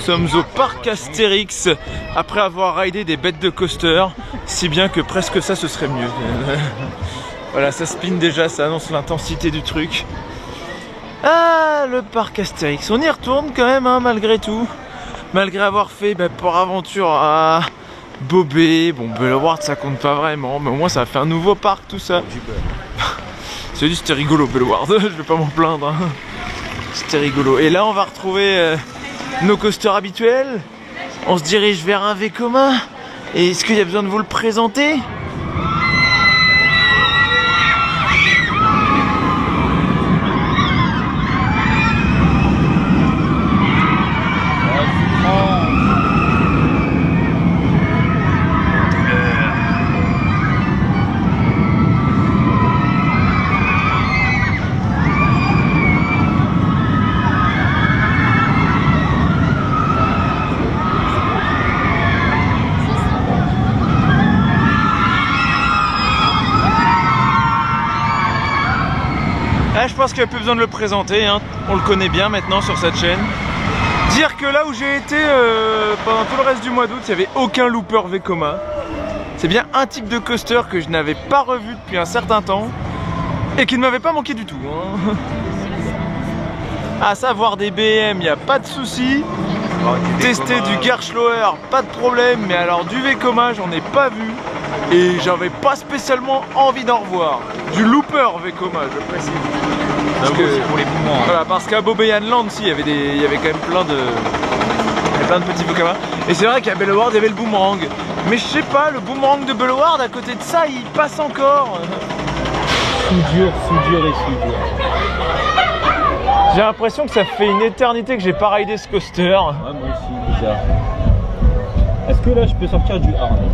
sommes au parc Astérix après avoir ridé des bêtes de coaster, si bien que presque ça ce serait mieux. Voilà, ça spin déjà, ça annonce l'intensité du truc. Ah, le parc Astérix, on y retourne quand même hein, malgré tout. Malgré avoir fait Port Aventure à Bobé, bon Bellewaerde ça compte pas vraiment, mais au moins ça a fait un nouveau parc tout ça. C'est dit c'était rigolo Bellewaerde, je vais pas m'en plaindre. Hein. C'était rigolo. Et là on va retrouver nos coasters habituels. On se dirige vers un Vekoma. Et est-ce qu'il y a besoin de vous le présenter ? Je pense qu'il n'y a plus besoin de le présenter, hein. On le connaît bien maintenant sur cette chaîne. Dire que là où j'ai été pendant tout le reste du mois d'août, il n'y avait aucun looper Vekoma. C'est bien un type de coaster que je n'avais pas revu depuis un certain temps et qui ne m'avait pas manqué du tout. Hein. À savoir des BM, il n'y a pas de souci. Tester du Gerschlauer, pas de problème, mais alors du Vekoma, j'en ai pas vu. Et j'avais pas spécialement envie d'en revoir. Du looper Vekoma, je précise. Parce que, pour les boomerangs. Voilà, parce qu'à Bobbejaanland, Land, si, il y avait quand même plein de petits Vekoma. Et c'est vrai qu'à Bellewaerde, il y avait le boomerang. Mais je sais pas, le boomerang de Bellewaerde, à côté de ça, il passe encore. Soudure et soudure. J'ai l'impression que ça fait une éternité que j'ai pas ridé ce coaster. Ouais, moi aussi, bizarre. Est-ce que là, je peux sortir du harnais?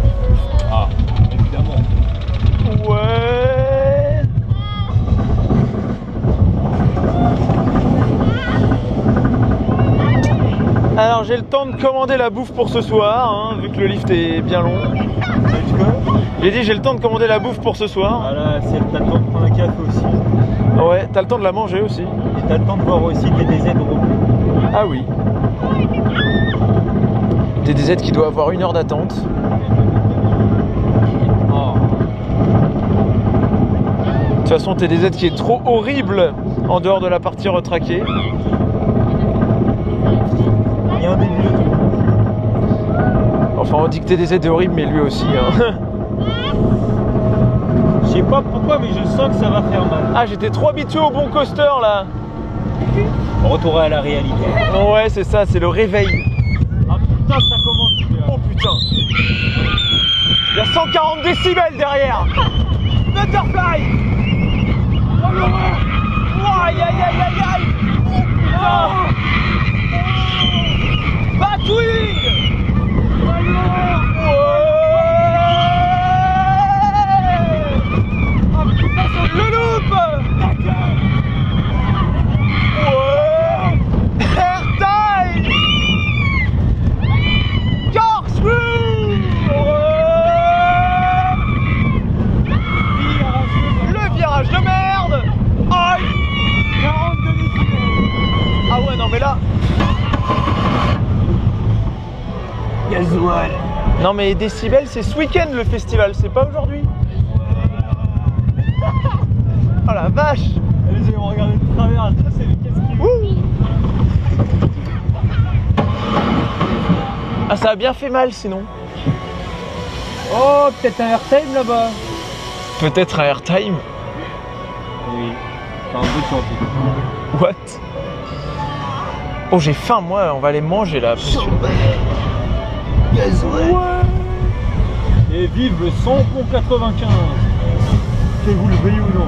Ah, évidemment. Ouais. Alors j'ai le temps de commander la bouffe pour ce soir, hein, vu que le lift est bien long. J'ai dit j'ai le temps de commander la bouffe pour ce soir. Voilà, t'as le temps de prendre un café aussi. Ouais, t'as le temps de la manger aussi. Et t'as le temps de voir aussi TDZ Robles. Ah oui. TDZ qui doit avoir 1 heure d'attente. Oh. De toute façon TDZ qui est trop horrible en dehors de la partie retraquée. Il y a un début. Enfin on dit que TDZ est horrible mais lui aussi hein. Je sais pas pourquoi mais je sens que ça va faire mal. Ah j'étais trop habitué au bon coaster là. Retour à la réalité. Ouais c'est ça, c'est le réveil. Ah putain ça commence. Oh putain. Il y a 140 décibels derrière. Butterfly. Oh l'horreur. Oh, aïe aïe aïe aïe aïe. Oh putain. Batwing. Oh non. Oh putain c'est le loop. Airtime. Corkscrew. Le virage de merde. Aïe. 42 décibels. Ah ouais non mais là. Gasoil. Non mais décibels c'est ce week-end le festival, c'est pas aujourd'hui. Oh la vache. Allez, on regarde de travers. Ça c'est qu'est-ce qu'il Ah ça a bien fait mal sinon. Oh peut-être un airtime là-bas. Peut-être un airtime. Oui. C'est un bout de chantier. What? Oh j'ai faim moi, on va aller manger là. Ouais. Et vive le 100 pour 95. Que vous le veuillez ou non.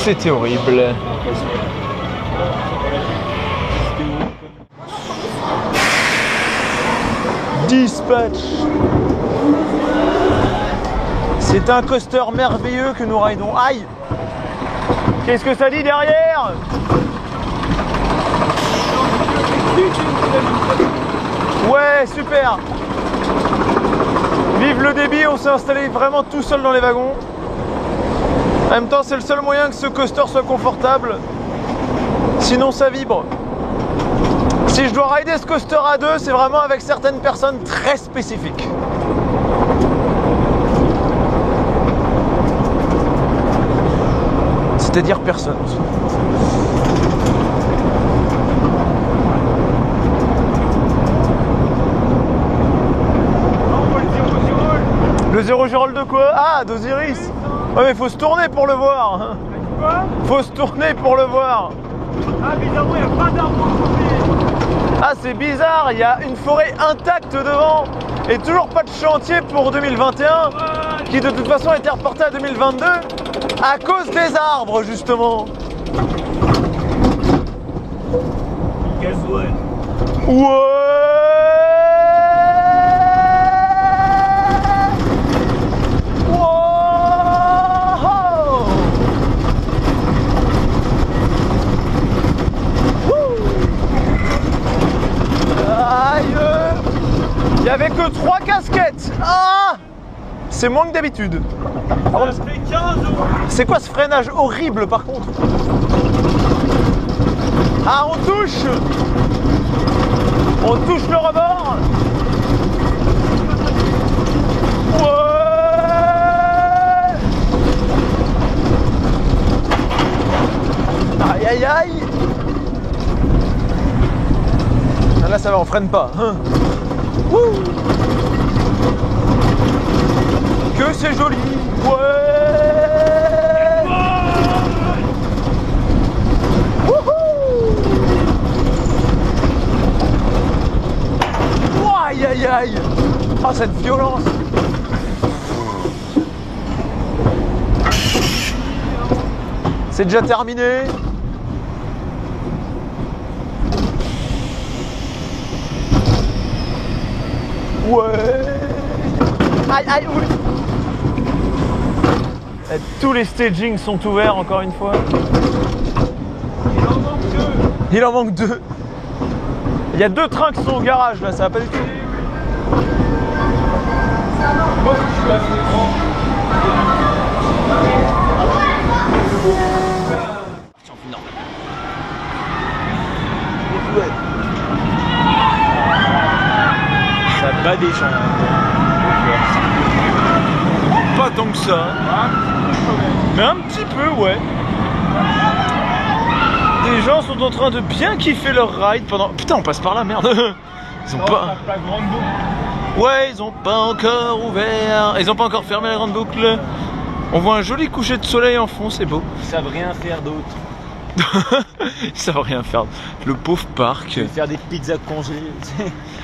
C'était horrible. Dispatch. C'est un coaster merveilleux que nous ridons. Aïe. Qu'est-ce que ça dit derrière? Ouais, super. Vive le débit, on s'est installé vraiment tout seul dans les wagons. En même temps, c'est le seul moyen que ce coaster soit confortable. Sinon, ça vibre. Si je dois rider ce coaster à deux, c'est vraiment avec certaines personnes très spécifiques. C'est-à-dire personne. Le zéro gyrole de quoi? Ah, d'Osiris. Ouais, mais faut se tourner pour le voir. Faut se tourner pour le voir. Ah, bizarrement, il n'y a pas d'arbre. Ah, c'est bizarre, il y a une forêt intacte devant et toujours pas de chantier pour 2021 qui de toute façon a été reporté à 2022 à cause des arbres justement. Guess what? Ouais. Il n'y avait que 3 casquettes. Ah, c'est moins que d'habitude. C'est quoi ce freinage horrible par contre? Ah, on touche le rebord. Ouais. Aïe aïe aïe. Là ça va, on freine pas. Wouh. Que c'est joli. Ouais. Wouhou. Aïe aïe aïe. Oh, cette violence. C'est déjà terminé. Ouais. Aïe aïe oui. Et tous les stagings sont ouverts encore une fois. Il en manque 2. Il en manque 2. Il y a 2 trains qui sont au garage là, ça va pas du tout. Moi, je suis assez grand. Ça bat des gens. Pas tant que ça. Mais un petit peu, ouais. Des gens sont en train de bien kiffer leur ride pendant... Putain, on passe par là, merde. Ils ont pas... La grande boucle. Ouais, ils ont pas encore ouvert. Ils ont pas encore fermé la grande boucle. On voit un joli coucher de soleil en fond, c'est beau. Ils savent rien faire d'autre. Ils savent rien faire. Le pauvre parc. Faire des pizzas congelées.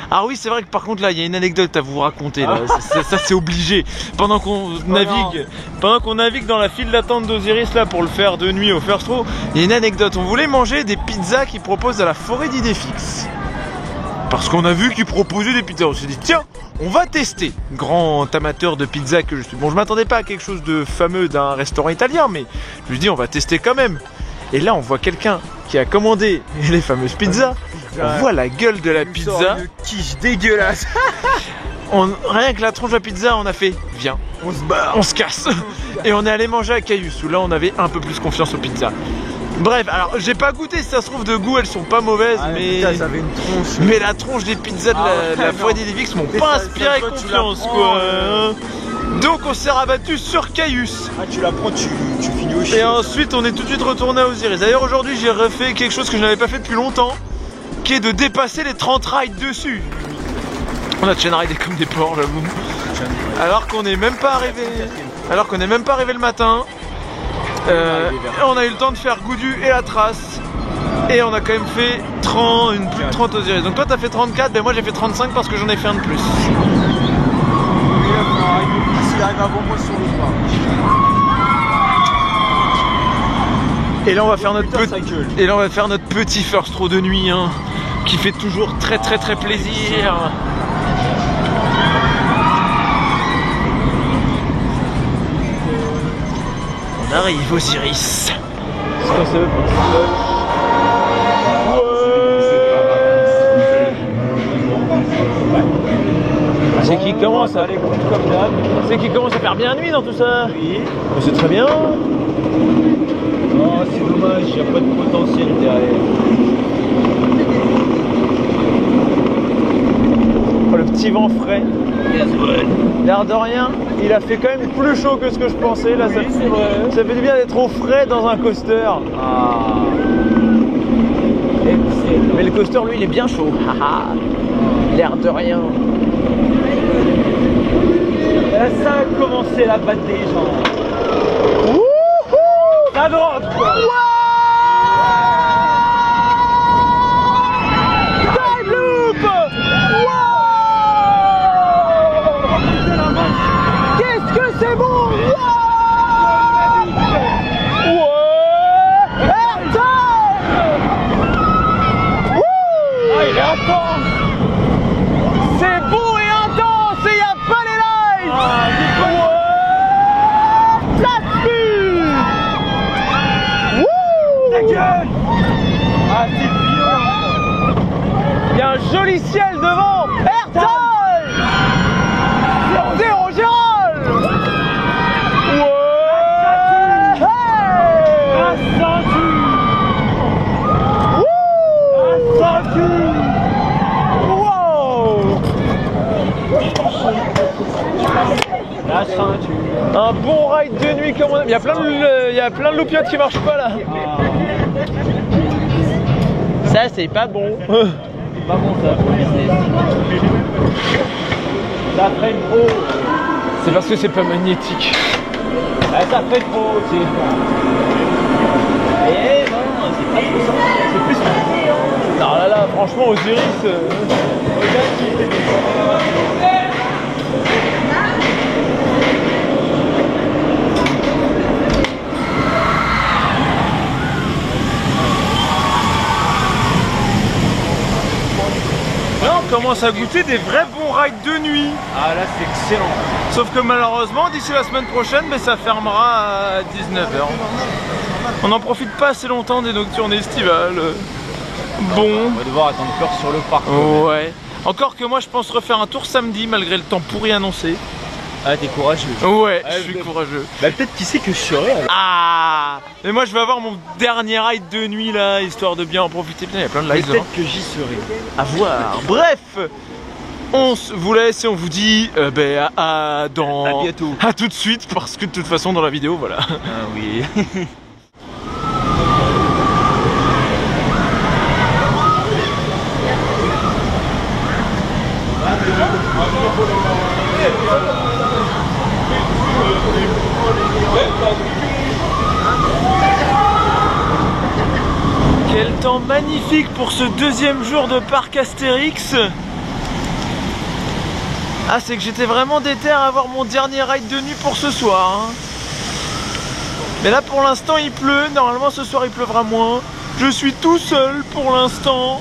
Ah oui, c'est vrai que par contre là, il y a une anecdote à vous raconter là. Ça c'est obligé. Pendant qu'on navigue dans la file d'attente d'Osiris là pour le faire de nuit au First Row, il y a une anecdote. On voulait manger des pizzas qu'ils proposent à la forêt d'Idéfix. Parce qu'on a vu qu'ils proposaient des pizzas. On s'est dit tiens, on va tester. Grand amateur de pizza que je suis. Bon, je m'attendais pas à quelque chose de fameux d'un restaurant italien, mais je me dis on va tester quand même. Et là, on voit quelqu'un qui a commandé les fameuses pizzas. On voit la gueule de la pizza. Une quiche dégueulasse. Rien que la tronche de la pizza, on a fait viens, On se barre. on se casse. Et on est allé manger à Caius où là, on avait un peu plus confiance aux pizzas. Bref, alors j'ai pas goûté, si ça se trouve de goût, elles sont pas mauvaises, mais Putain, ça avait une tronche. mais la tronche des pizzas de la forêt d'Idéfix m'ont pas inspiré confiance quoi. Donc on s'est rabattu sur Caius. Ah, tu la prends, tu finis au chien. Et ensuite on est tout de suite retourné à Osiris. D'ailleurs aujourd'hui j'ai refait quelque chose que je n'avais pas fait depuis longtemps, qui est de dépasser les 30 rides dessus. On a chain ridé comme des porcs, j'avoue. Alors qu'on n'est même pas arrivé. Le matin. On a eu le temps de faire Goudu et la trace. Et on a quand même fait plus de 30 Osiris. Donc toi t'as fait 34, ben moi j'ai fait 35 parce que j'en ai fait un de plus. S'il arrive avant moi sur le pas. Et là on va faire notre petit first row de nuit hein, qui fait toujours très plaisir. On arrive Osiris. C'est qui commence à aller comme d'hab. C'est qui commence à faire bien nuit dans tout ça. Oui. C'est très bien. Oh, c'est dommage, il n'y a pas de potentiel derrière. Oh, le petit vent frais. L'air de rien, il a fait quand même plus chaud que ce que je pensais. Là, ça fait du bien d'être au frais dans un coaster. Ah. Excellent. Mais le coaster, lui, il est bien chaud. L'air de rien. Là, ça a commencé la batte des gens. Ça droite quoi. Time loop. Qu'est-ce que c'est bon. Il est intense. C'est beau et intense et y a pas les lights. Ta gueule. Ah c'est violent. Il y a un joli ciel devant. Airtime. Zéro Gérald. La ceinture. La ceinture. La ceinture. Un bon ride de nuit comme on aime. Il y a plein de loupiottes qui marchent pas là. Ça c'est pas bon. C'est pas bon ça pour le business. Ça freine trop. C'est parce que c'est pas magnétique. Ah, ça freine trop, c'est. Eh non, c'est pas trop ça. C'est plus compliqué, hein. Non là franchement Osiris. Là on commence à goûter des vrais bons rides de nuit. Ah là, c'est excellent. Sauf que malheureusement d'ici la semaine prochaine ça fermera à 19h. On n'en profite pas assez longtemps des nocturnes estivales. Bon. On va devoir attendre peur sur le parc. Ouais. Encore que moi je pense refaire un tour samedi malgré le temps pourri annoncé. Ah, t'es courageux. Ouais, Ah, je suis courageux. Bah, peut-être qui sait que je serai. Alors. Ah. Mais moi je vais avoir mon dernier ride de nuit là, histoire de bien en profiter. Putain, il y a plein de lights devant. Peut-être que j'y serai. À voir. Bref, on vous laisse et on vous dit à bientôt. À tout de suite parce que de toute façon dans la vidéo voilà. Ah oui. Quel temps magnifique pour ce deuxième jour de parc Astérix. Ah, c'est que j'étais vraiment déter à avoir mon dernier ride de nuit pour ce soir. Hein. Mais là pour l'instant il pleut, normalement ce soir il pleuvra moins. Je suis tout seul pour l'instant.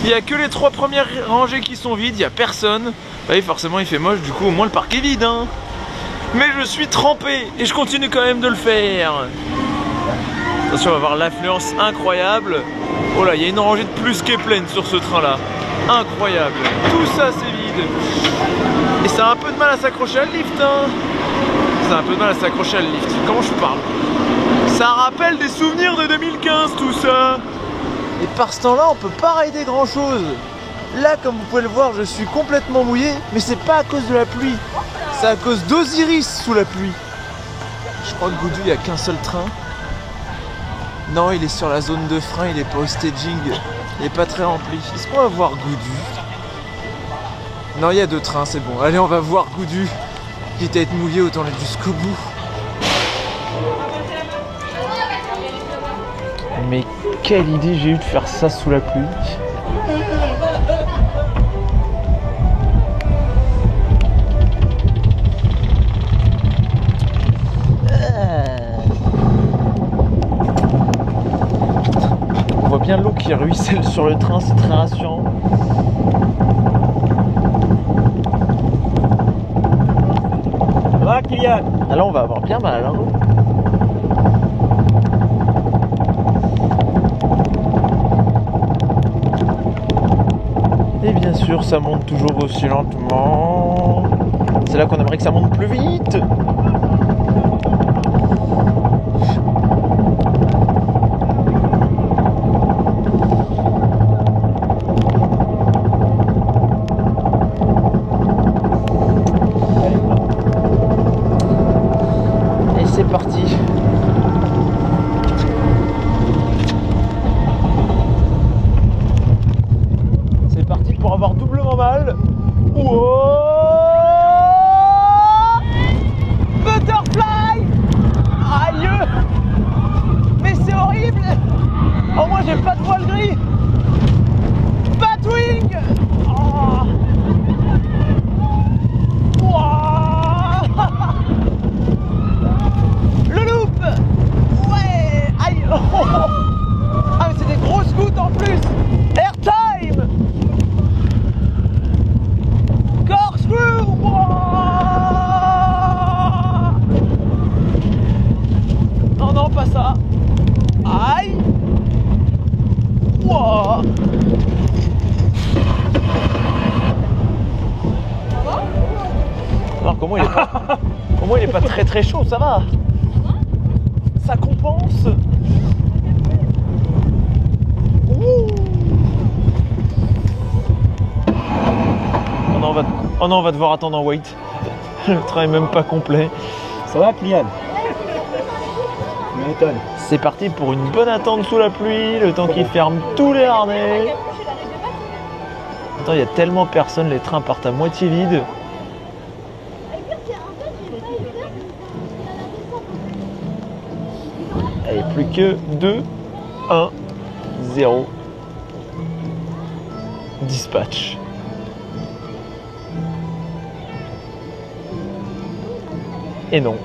Il n'y a que les 3 premières rangées qui sont vides, il n'y a personne. Bah oui, forcément il fait moche, du coup au moins le parc est vide. Hein. Mais je suis trempé et je continue quand même de le faire. Attention, on va voir l'affluence incroyable. Oh là, il y a une rangée de plus qui est pleine sur ce train là. Incroyable. Tout ça c'est vide. Et ça a un peu de mal à s'accrocher à le lift. Hein. Ça a un peu de mal à s'accrocher à le lift. Comment je parle? Ça rappelle des souvenirs de 2015 tout ça. Et par ce temps-là, on peut pas rider grand chose. Là, comme vous pouvez le voir, je suis complètement mouillé, mais c'est pas à cause de la pluie. C'est à cause d'Osiris sous la pluie. Je crois que Goudou, il n'y a qu'un seul train. Non, il est sur la zone de frein, il est pas au staging. Il est pas très rempli. Est-ce qu'on va voir Goudou? Non, il y a 2 trains, c'est bon. Allez, on va voir Goudou. Quitte à être mouillé, autant aller jusqu'au bout. Mais quelle idée j'ai eu de faire ça sous la pluie. On voit bien l'eau qui ruisselle sur le train, c'est très rassurant. Ça va, Kylian? Ah là on va avoir bien mal. Hein. Et bien sûr sûr, ça monte toujours aussi lentement. C'est là qu'on aimerait que ça monte plus vite. Et c'est parti. C'est parti pour avoir doublement mal. Wow! Butterfly! Aïe! Mais c'est horrible! Oh, moi j'ai pas de voile gris! Batwing! Oh. Wow. Le loop! Ouais! Aïe! Oh. Ah, mais c'est des grosses gouttes en plus! Airtime! Corkscrew! Wow. Non, non, pas ça! Aïe! Wow. Alors comment il est pas très très chaud, ça va? Ça compense. Ouh. Oh non, on va devoir attendre en wait. Le train est même pas complet. Ça va, Kylian? Tu m'étonnes. C'est parti pour une bonne attente sous la pluie, le temps qu'ils ferment tous les harnais. Attends, il y a tellement personne, les trains partent à moitié vides. Allez, plus que 2, 1, 0. Dispatch. Et non.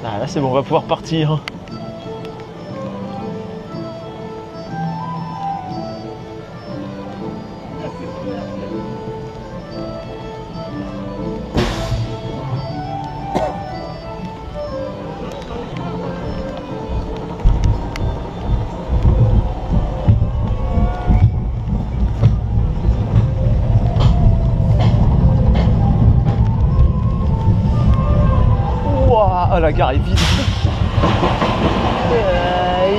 Ah là c'est bon, on va pouvoir partir. Oh, la gare est vide. Aïe.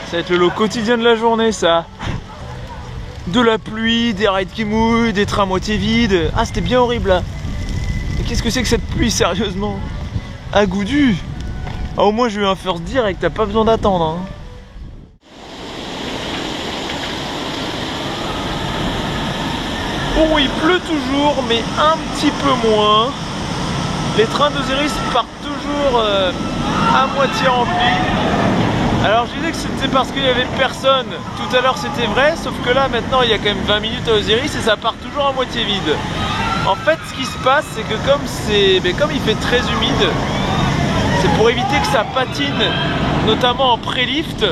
Ça va être le lot quotidien de la journée, ça. De la pluie, des rides qui mouillent, des trains à moitié vides. Ah, c'était bien horrible là. Mais qu'est-ce que c'est que cette pluie, sérieusement? À Goudu. Ah, au moins j'ai eu un first direct, t'as pas besoin d'attendre. Hein. Bon, il pleut toujours, mais un petit peu moins. Les trains d'Osiris partent toujours à moitié remplis. Alors je disais que c'était parce qu'il y avait personne. Tout à l'heure c'était vrai, sauf que là maintenant il y a quand même 20 minutes à Osiris et ça part toujours à moitié vide. En fait ce qui se passe c'est que comme il fait très humide, c'est pour éviter que ça patine, notamment en pré-lift,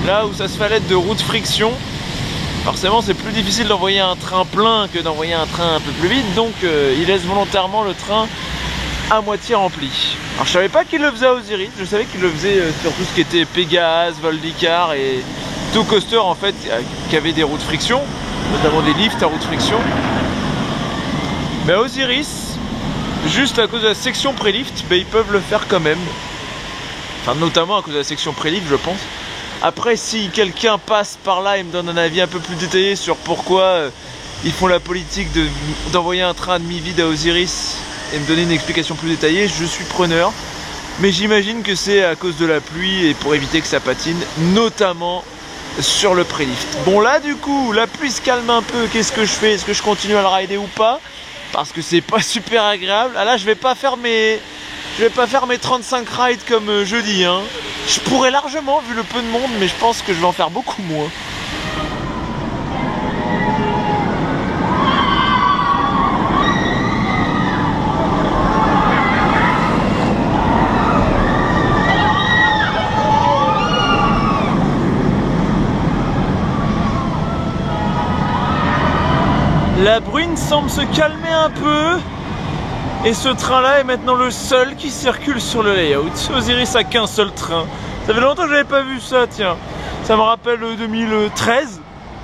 là où ça se fait à l'aide de roues de friction. Forcément c'est plus difficile d'envoyer un train plein que d'envoyer un train un peu plus vide, donc il laisse volontairement le train à moitié rempli. Alors je savais pas qu'il le faisait à Osiris, je savais qu'il le faisait sur tout ce qui était Pégase, Voldicar et tout coaster en fait qui avait des roues de friction, notamment des lifts à roues de friction. Mais à Osiris, juste à cause de la section pré-lift, ils peuvent le faire quand même. Enfin notamment à cause de la section pré-lift je pense. Après si quelqu'un passe par là et me donne un avis un peu plus détaillé sur pourquoi ils font la politique d'envoyer un train à demi-vide à Osiris et me donner une explication plus détaillée, je suis preneur. Mais j'imagine que c'est à cause de la pluie et pour éviter que ça patine, notamment sur le pré-lift. Bon là du coup, la pluie se calme un peu, qu'est-ce que je fais? Est-ce que je continue à le rider ou pas? Parce que c'est pas super agréable. Ah là je vais pas faire mes 35 rides comme jeudi hein. Je pourrais largement vu le peu de monde, mais je pense que je vais en faire beaucoup moins. La bruine semble se calmer un peu et ce train-là est maintenant le seul qui circule sur le layout. Osiris a qu'un seul train. Ça fait longtemps que j'avais pas vu ça, tiens. Ça me rappelle 2013.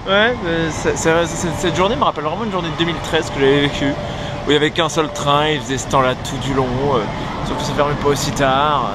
Ouais, cette journée me rappelle vraiment une journée de 2013 que j'avais vécue. Où il n'y avait qu'un seul train, il faisait ce temps-là tout du long. Sauf que ça fermait pas aussi tard.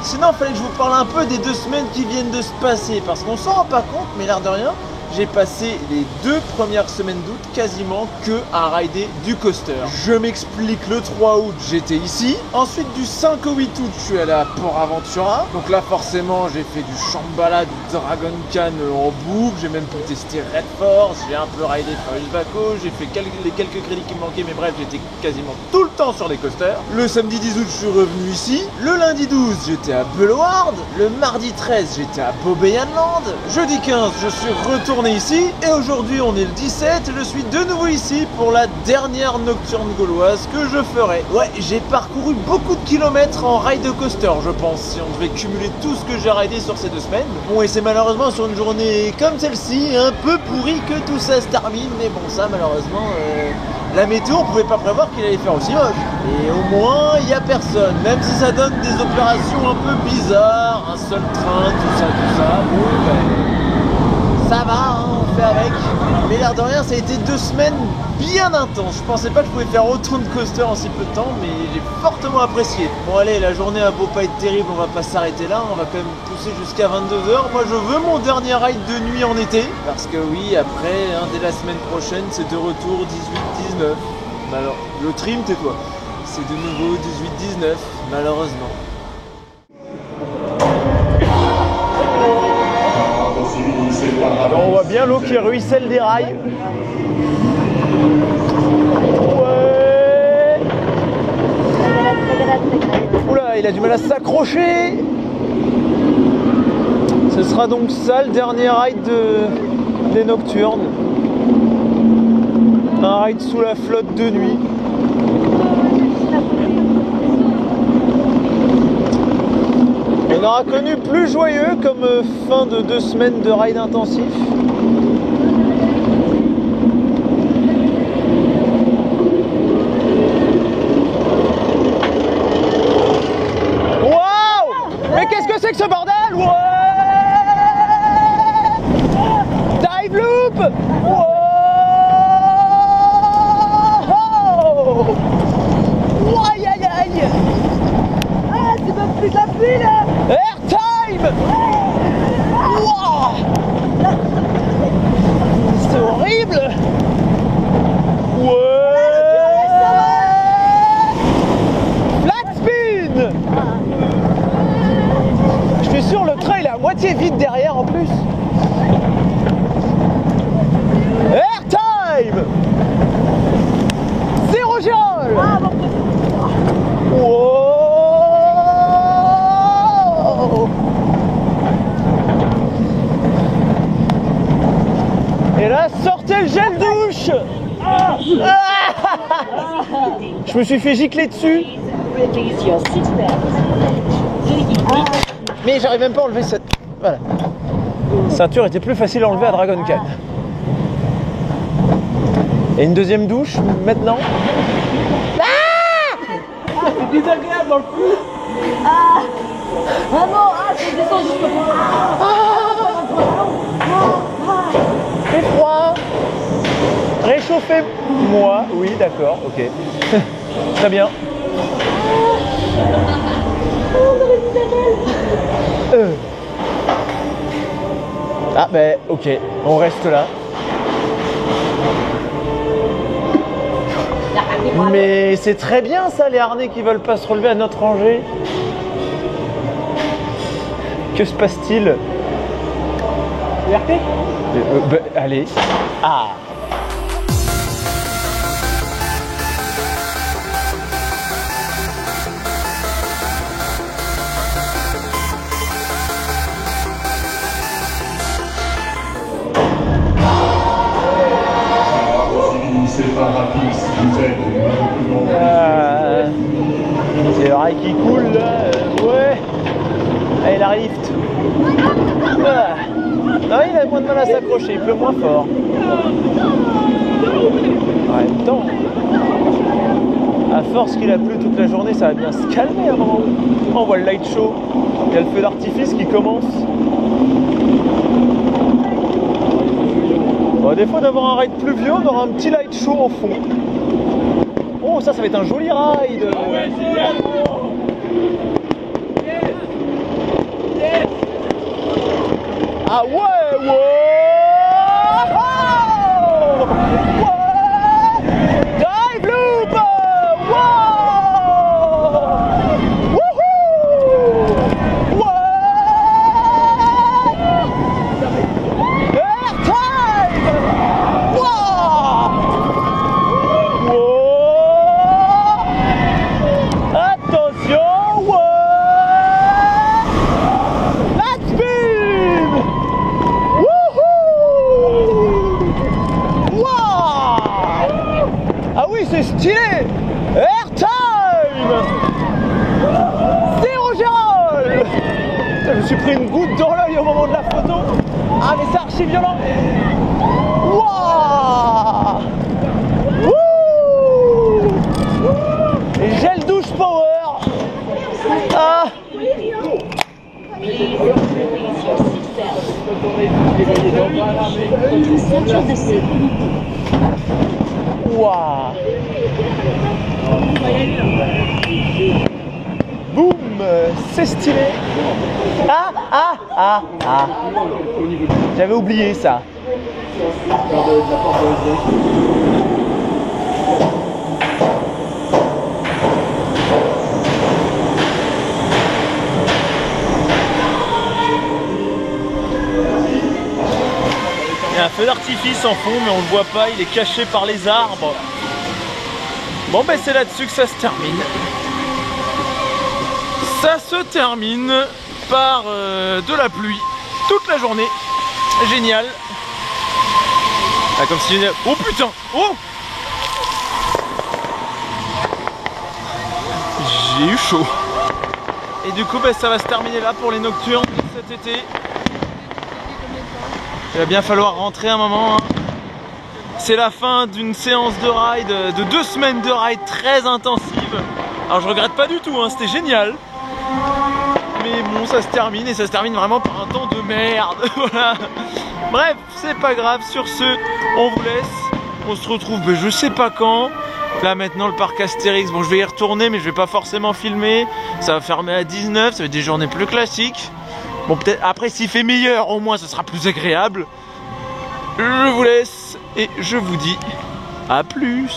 Sinon, il fallait que je vous parle un peu des 2 semaines qui viennent de se passer. Parce qu'on s'en rend pas compte, mais l'air de rien, j'ai passé les 2 premières semaines d'août quasiment que à rider du coaster. Je m'explique, le 3 août j'étais ici. Ensuite du 5 au 8 août je suis allé à Port Aventura. Donc là forcément j'ai fait du Shambhala, du Dragon Khan en boucle. J'ai même pu tester Red Force, j'ai un peu ridé Furious Baco. J'ai fait les quelques crédits qui me manquaient, mais bref j'étais quasiment tout le temps sur les coasters. Le samedi 10 août je suis revenu ici. Le lundi 12 j'étais à Bellewaerde. Le mardi 13 j'étais à Bobbejaanland. Jeudi 15 je suis retourné ici et aujourd'hui on est le 17, je suis de nouveau ici pour la dernière nocturne gauloise que je ferai. Ouais, j'ai parcouru beaucoup de kilomètres en ride coaster je pense, si on devait cumuler tout ce que j'ai ridé sur ces 2 semaines. Bon, et c'est malheureusement sur une journée comme celle-ci, un peu pourrie que tout ça se termine, mais bon ça malheureusement, la météo on pouvait pas prévoir qu'il allait faire aussi moche. Et au moins il n'y a personne, même si ça donne des opérations un peu bizarres, un seul train, tout ça, bon ben... ça va, hein, on fait avec. Mais l'air de rien, ça a été 2 semaines bien intenses. Je pensais pas que je pouvais faire autant de coasters en si peu de temps, mais j'ai fortement apprécié. Bon allez, la journée a beau pas être terrible, on va pas s'arrêter là, on va quand même pousser jusqu'à 22 h. Moi je veux mon dernier ride de nuit en été, parce que oui, après, hein, dès la semaine prochaine, c'est de retour 18-19. Alors, le trim, tais-toi. C'est de nouveau 18-19, malheureusement. On voit bien l'eau qui ruisselle des rails. Ouais. Oula, il a du mal à s'accrocher. Ce sera donc ça le dernier ride des nocturnes. Un ride sous la flotte de nuit. On aura connu plus joyeux comme fin de 2 semaines de ride intensif. Waouh! Mais qu'est-ce que c'est que ce bordel? Ouais! Dive loop! Wow! Aïe aïe aïe! Ah, c'est pas plus de la pluie là! Airtime! Wow! C'est horrible! Ouais! Flat spin! Je suis sûr le train il est à moitié vide derrière en plus. Airtime! 0 gyrole! Wow! Et là, sortez le gel douche! Je me suis fait gicler dessus. Mais j'arrive même pas à enlever cette... Voilà. Ceinture était plus facile à enlever à Dragon Khan. Et une deuxième douche, maintenant. C'est désagréable dans le cou. Ah non, c'est descendu. Fait froid. Réchauffez-moi. Oui, d'accord, ok. Très bien. Ah ben ok, on reste là. Mais c'est très bien ça, les harnais qui veulent pas se relever à notre rangée. Que se passe-t-il? Allez. Ah. Séparatiste, vous êtes c'est le rail qui coule là, ouais. Allez, la lift. Non, il a moins de mal à s'accrocher, il pleut moins fort. En même temps, à force qu'il a plu toute la journée, ça va bien se calmer à un moment. On voit le light show, il y a le feu d'artifice qui commence. Bon, des fois d'avoir un ride pluvieux, on aura un petit light show en fond. Oh, ça va être un joli ride. Ah ouais, ouais. Dive loop. C'est stylé! Airtime! Zéro Gérald! Je me suis pris une goutte dans l'œil au moment de la photo. Ah mais c'est archi violent! Waouh! Et gel douche power! Ah! Waouh! Boum! C'est stylé! J'avais oublié ça. Il y a un feu d'artifice en fond, mais on le voit pas, il est caché par les arbres. Bon ben c'est là-dessus que ça se termine. Ça se termine par de la pluie toute la journée. Génial. Ah, comme si... Oh putain! Oh! J'ai eu chaud. Et du coup ben, ça va se terminer là pour les nocturnes cet été. Il va bien falloir rentrer un moment. Hein. C'est la fin d'une séance de ride, de 2 semaines de ride très intensive. Alors je regrette pas du tout, hein, c'était génial. Mais bon, ça se termine et ça se termine vraiment par un temps de merde. Voilà. Bref, c'est pas grave. Sur ce, on vous laisse. On se retrouve, ben, je sais pas quand. Là maintenant le parc Astérix, bon je vais y retourner mais je vais pas forcément filmer. Ça va fermer à 19, ça va être des journées plus classiques. Bon peut-être après s'il fait meilleur au moins ce sera plus agréable. Je vous laisse et je vous dis à plus.